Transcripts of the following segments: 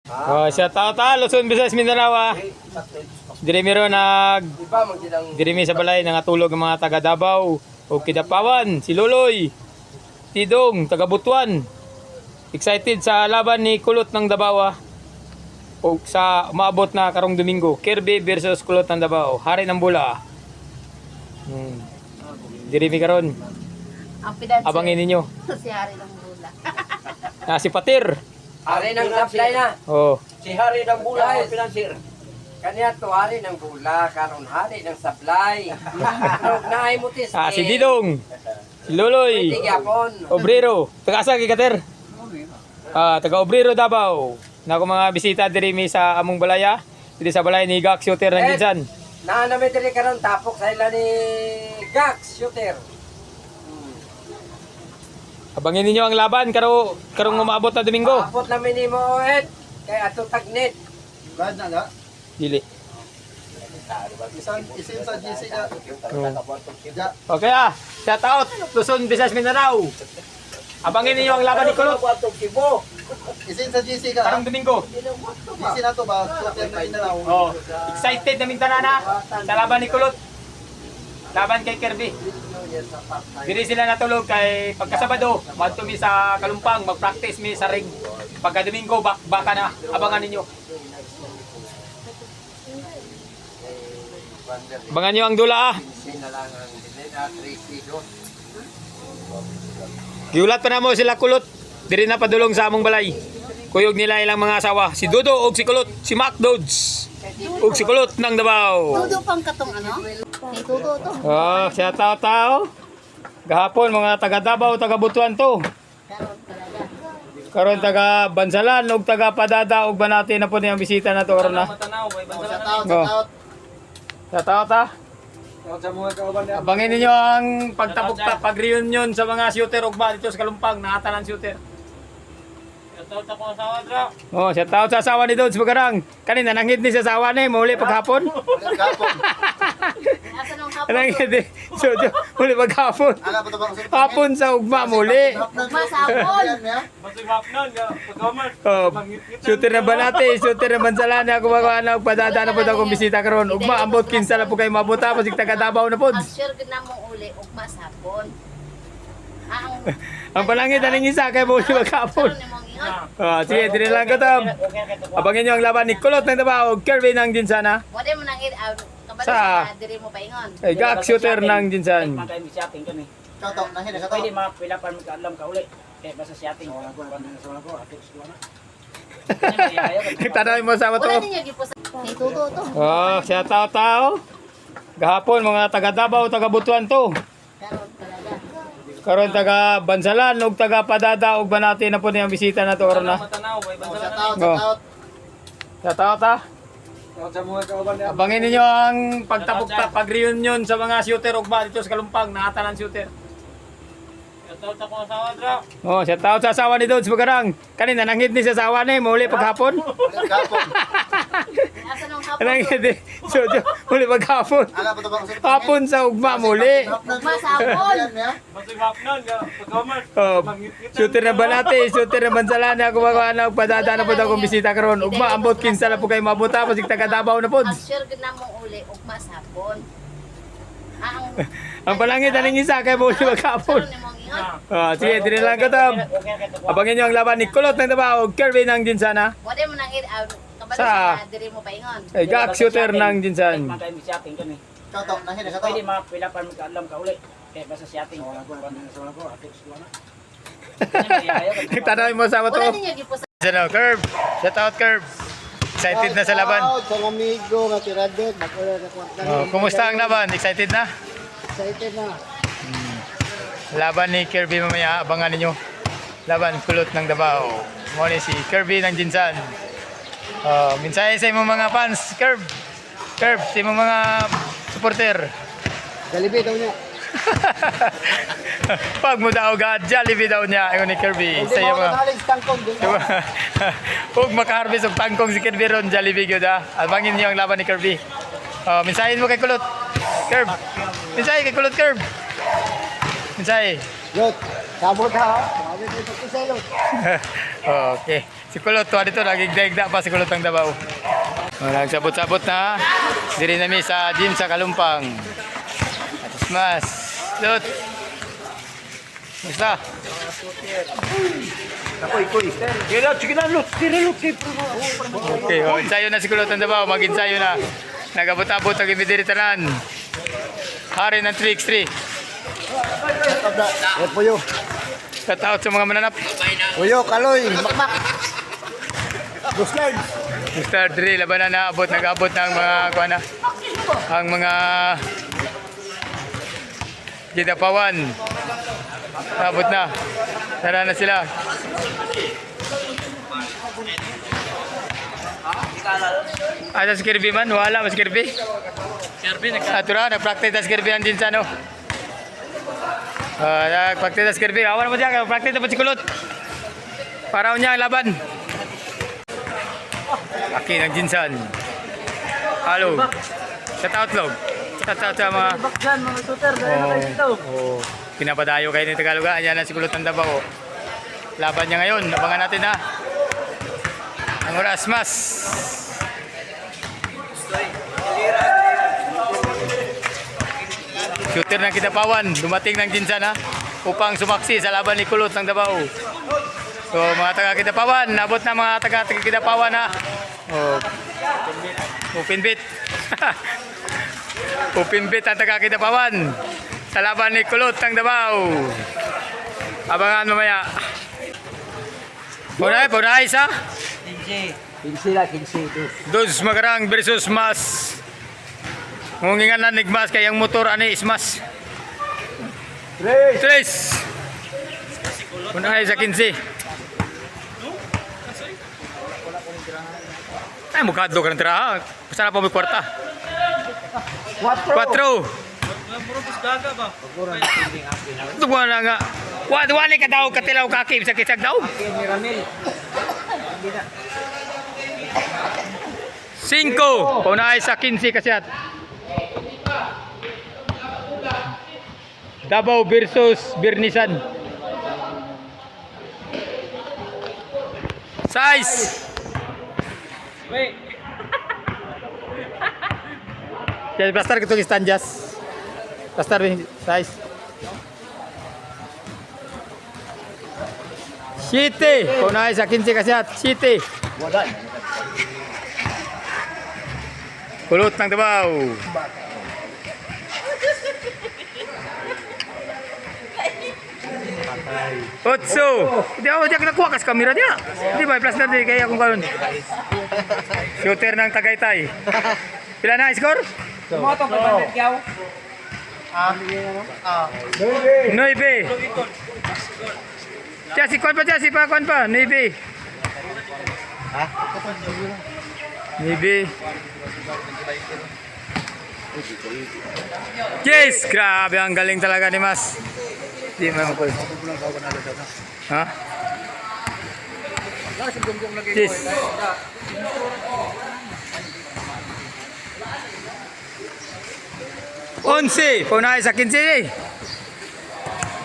Oh, shout out Luzon, Visayas, Mindanao. Diri meron diri mi sa balay nangatulog ang mga taga Davao o Kidapawan, si Loloy, Tidong, taga Butuan. Excited sa laban ni Kulot ng Davao. O sa maabot na karong Domingo, Kirby versus Kulot ng Davao, hari ng bula. Diri mi karon. Ang pidanse. Abangin ninyo. Si Hari ng Bula. Si Patir. Hari ng supply na. Oh. Si Hari ng Bula, ang financier. Kanya to Hari ng Bula, karon Hari ng supply. Naay mo tis. Si Didong. Si Loloy. Pwede gyapon. Obrero. Taga asa Kater? Taga Obrero Davao. Na ako mga bisita diri mi sa among balaya. Diri sa balay ni Gax Shooter ng Ginsan. Naa namin diri karon tapok sa ila ni Gax Shooter. Abangin ninyo ang laban karong umabot na Domingo. Abot namin ni mo Ed kay ato tagnit. Brad na ga? Dili. Isin sa GC ka. Ja. Okay shout out Luzon, Visayas, Mindanao. Abangin ninyo ang laban ni Kulot Isin sa GC ka. karong Domingo. GC na to ba? Shooter na Mindanao. Oh, excited na Mindanana sa laban ni Kulot. Laban kay Kirby. Diri sila natulog kay pagkasabado, madto mi sa Kalumpang, mag-practice mi sa ring. Pagka Domingo baka na abangan ninyo. Abangan nyo ang dula Giulat pa na mo sila Kulot. Diri na padulong sa among balay. Kuyog nila ilang mga asawa, si Dodo og si Kulot, si Mac Dodds og si Kulot ng Davao. Tudo pang katong ano? Ni Tudo to. Oh, siya tao. Gahapon mga taga Davao, taga Butuan to. Karon talaga. Karon taga Bansalan ug taga Padada ug Banati na po niyang bisita na to karon na. Shout out. Abangin ninyo ang pagtapok pag-reunion sa mga shooter ug ba dito sa Kalumpang, nakatanan shooter. Oh, shout out sa asawa ni Dodds Bagarang. Kanina nanghid ni sa asawa ni muli paghapon. Asa nang hapon? Nanghid ni. So, muli paghapon. Ala pa to bang Hapon sa ugma muli. Masapon. Oh, shooter na Banati, shooter na Bansalan ako mga og Padada na po akong bisita karon. Ugma ambot kinsa na po kay mabuta pasig taga Davao na pod. Ang sure gid na mo uli ug masapon. Ang palangit aning isa kay muli paghapon. Sige, dili lang katab. Abangin nyo ang laban ni Kulot ng Davao, Kirby ng Ginsan. Wala mo nang kabalo Sa- sa diri mo paingon. Ay, Gax Shooter ng Ginsan. Shopping kami. Shout out na hina ka Pwede to. mapila pa magkaalam ka uli. Eh basta shopping. Tanawin mo sa Wala to. ninyo gipusa. Ni Tudo to. Oh, siya tao. Gahapon mga taga Davao, taga Butuan to. Karon talaga. Karon taga Bansalan ug taga Padada ug Banati na po niyang bisita na to karon na. Shout out. Siya tao. Abangin ninyo ang pagtapok pag-reunion sa mga shooter ug ba dito sa Kalumpang, nakatanan shooter. Oh, shout out sa asawa ni Dodds Bagarang. Kanina nanghid ni sa asawa ni muli paghapon. Asa nang hapon? Nanghid ni. So, muli paghapon. Ala pa to bang Hapon sa ugma muli. Masapon. Oh, shooter na Banati, shooter na Bansalan ako mga og Padada na po akong bisita karon. Ugma ambot kinsa na po kay mabuta pasig taga Davao na pod. Ang sure gid na mo uli ug masapon. Ang palangit aning isa kay muli paghapon. Karon imong ingon. Sige, dili lang katab. Abangin nyo ang laban ni Kulot ng Davao, Kirby ng Ginsan. Wala mo nang kabalo Sa- sa diri mo paingon. Ay, Gax Shooter ng Ginsan. Shopping kami. Shout out na hina ka to. Pwede mapila pa magkaalam ka uli. Eh basta shopping. Tanawin mo sa to. Wala ninyo gipusa. Curve. Shout out, Curve. Excited na sa laban. Shout out sa amigo nga tiradot. Mag-ula na kwarta. Kumusta ang laban? Excited na? Excited na. Laban ni Kirby mamaya, abangan ninyo. Laban Kulot ng Davao. Mo ni si Kirby ng Ginsan. Mensahe sa imong mga fans, Curve. Curve, sa imong mga supporter. Jollibee daw niya. Pag mo daw ga, Jollibee daw niya. Ayun ni Kirby. Sa iyo mga... Haling tangkong din. Huwag makaharvest og tangkong si Kirby ron, Jollibee gyud ha. Abangin niyo ang laban ni Kirby. Mensahe mo kay Kulot. Curve. Mensahe kay Kulot, Curve. Mensahe. Lot, sabot ha. Sabi ko sa kuselot. Okay. Si Kulot, tuwa dito, nagigda-igda pa si Kulot ang Davao. Nagsabot-sabot na. Diri nami sa gym sa Kalumpang. Atas mas. Kulot. Basta. Okay, ensayo na si Kulot ang Davao. Mag-ensayo na. Nagabot-abot ang ibidiri-tanan. Hari ng 3x3. Puyo. Shout out sa mga mananap. Puyo, kaloy. Makmak. Guslard. Mr. Dre, labanan na abot, nag-abot ng mga kuana. Ang mga Kidapawan. Abot na. Tara na sila. Ada si Kirby man, wala mas Kirby. Kirby nagkatura, nag-practice na si Kirby ang din sa ano. Nag-practice na si Kirby. Awan mo dyan, practice na pa si Kulot. Paraw niya ang laban. Aki ng Jinsan. Halo. Shout out log. Shout out sa mga Bakjan, mga shooter, dahil na kayo dito. pinapadayo kayo ng Tagalog. Ayan na si Kulot ng Davao. Laban niya ngayon. Abangan natin ha. Ang oras mas. Shooter ng Kidapawan. Dumating ng Jinsan ha. Upang sumaksi sa laban ni Kulot ng Davao. So mga taga Kidapawan. Nabot na mga taga Kidapawan ha. Open bit. Open bit ang taga Kidapawan. Sa laban ni Kulot ng Davao. Abangan mamaya. Punay isa. 15 lah, 15 Dos Magarang versus Mas. Ngungingan na nigmas kay ang motor ani ismas. Tres. Punay sa 15. Ay, mukadlo ka ng tiraha. Basta na pa may kwarta. 4. Tugwa na nga. Wali ka daw, katilaw kaki, sa kisag daw. 5. Punay sa 15 kasyat. Davao versus Birnisan. 6. Jadi plaster gitu standjas. Plaster size. City, punay sa 15 kasyat. City. Kulot ng Davao. Otso. Di ako diyak nakuha kas kamera niya. Di ba plaster di kaya akong karon. Shooter ng Tagaytay. Pila na score? Moto ko ba kyaw? 9. Jasi kon pa jasi pa kon pa 9. 9. Yes, grabe ang galing talaga ni Mas. Di mo ko. Ha? Yes. Onse, punay sa 15.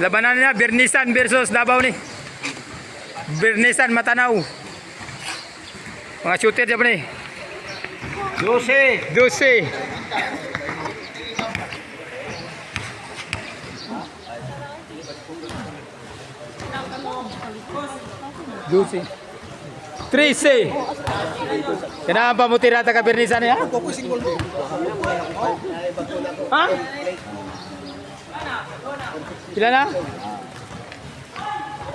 Labanan niya, Birnisan versus Davao ni. Birnisan Matanaw. Mga shooter dyan pa ni. 12. Lucy. 13. Kenapa pamutira taga Birnisan ya? Ha? Pila na?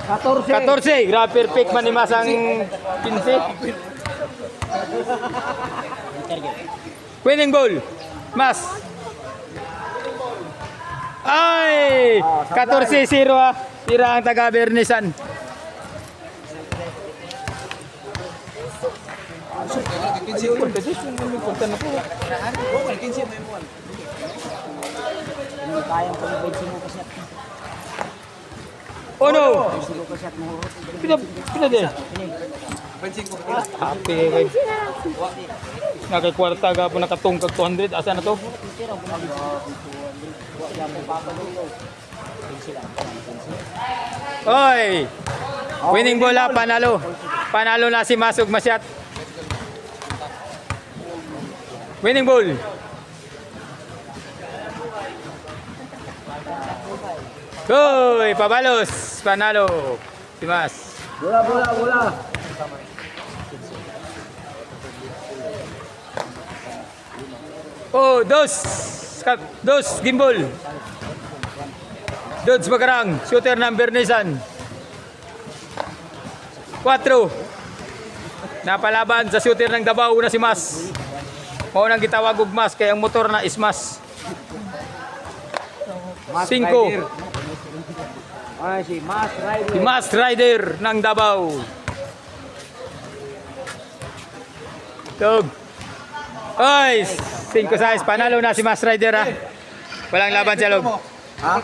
14. Grabe perfect man ni Masang 15. Winning goal. Mas. Ay! 14-0 ah. Tira ang taga Birnisan. Oh no! Pina din. Happy kay. Nakakwarta ka po nakatungkag 200. Asa na to? Oy! Winning bola, panalo. Panalo na si Masug Masyat. Winning ball. Hoy, pabalos. Panalo. Si Mas. Bola. Oh, dos, gimbal. Dodge Bagarang, shooter ng Bernisan. 4. Napalaban sa shooter ng Davao na si Mas. Maunang gitawag og Mas, kaya ang motor na is Mas. 5. Ay, si Mas Rider. Si Mas Rider ng Davao. Tug. Oy, 5-6. Panalo na si Mas Rider ha. Walang laban siya log. Ha?